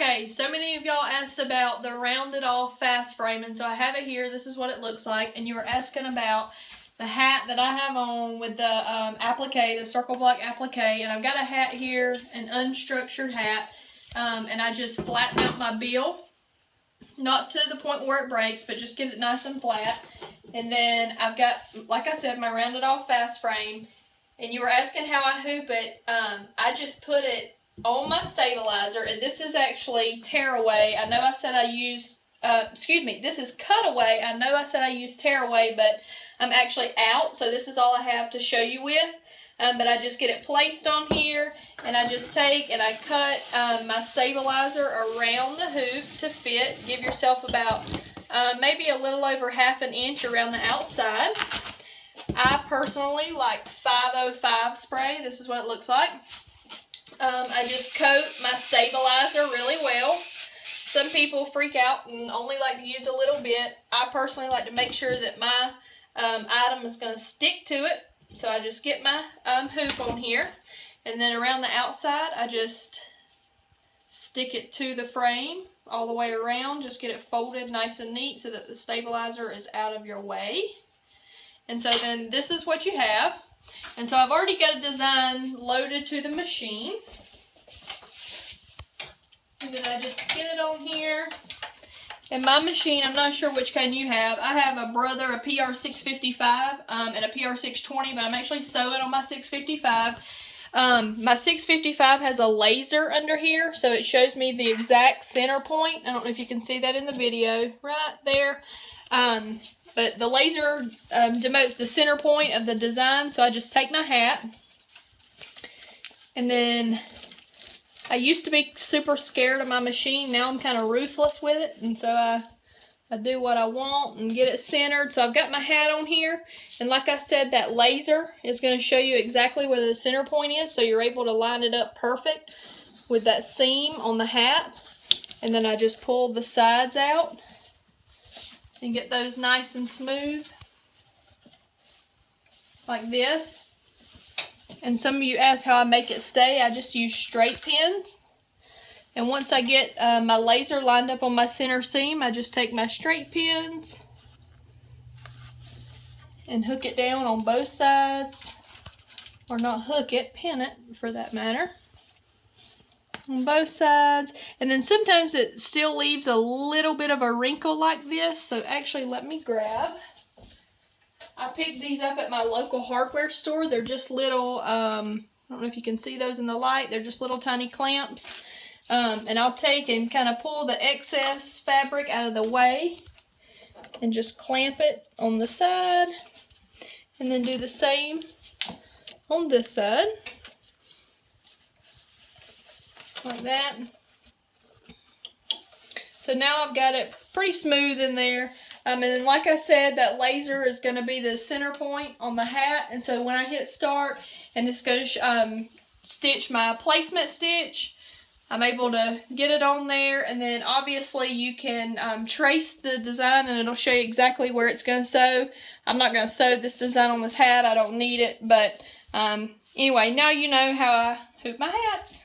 Okay, so many of y'all asked about the rounded off fast frame, and so I have it here. This is what it looks like, and you were asking about the hat that I have on with the applique, the circle block applique, and I've got a hat here, an unstructured hat, and I just flatten out my bill, not to the point where it breaks, but just get it nice and flat. And then I've got, like I said, my rounded off fast frame, and you were asking how I hoop it. I just put it on my stabilizer, and this is actually tearaway. I know I said I used, this is cutaway. I know I said I used tearaway, but I'm actually out, so this is all I have to show you with. But I just get it placed on here, and I just take and I cut my stabilizer around the hoop to fit. Give yourself about maybe a little over ½ inch around the outside. I personally like 505 spray. This is what it looks like. I just coat my stabilizer really well. Some people freak out and only like to use a little bit. I personally like to make sure that my item is going to stick to it. So I just get my hoop on here, and then around the outside I just stick it to the frame all the way around. Just get it folded nice and neat so that the stabilizer is out of your way. And so then this is what you have. And so I've already got a design loaded to the machine. And then I just get it on here. And my machine, I'm not sure which kind you have. I have a Brother, a PR655 and a PR620, but I'm actually sewing on my 655. My 655 has a laser under here, so it shows me the exact center point. I don't know if you can see that in the video, right there. But the laser denotes the center point of the design, so I just take my hat. And then I used to be super scared of my machine. Now I'm kind of ruthless with it, and so I do what I want and get it centered. So I've got my hat on here, and like I said, that laser is going to show you exactly where the center point is, so you're able to line it up perfect with that seam on the hat. And then I just pull the sides out and get those nice and smooth like this. And some of you asked how I make it stay. I just use straight pins. And once I get my laser lined up on my center seam, I just take my straight pins and hook it down on both sides. Or not hook it, pin it for that matter. On both sides. And then sometimes it still leaves a little bit of a wrinkle like this. So actually let me grab. I picked these up at my local hardware store. They're just little, I don't know if you can see those in the light. They're just little tiny clamps. And I'll take and kind of pull the excess fabric out of the way and just clamp it on the side. And then do the same on this side. Like that. So now I've got it pretty smooth in there. And then like I said, that laser is going to be the center point on the hat. And so when I hit start and it's going to stitch my placement stitch, I'm able to get it on there. And then obviously you can trace the design and it'll show you exactly where it's going to sew. I'm not going to sew this design on this hat. I don't need it. But anyway, now you know how I hoop my hats.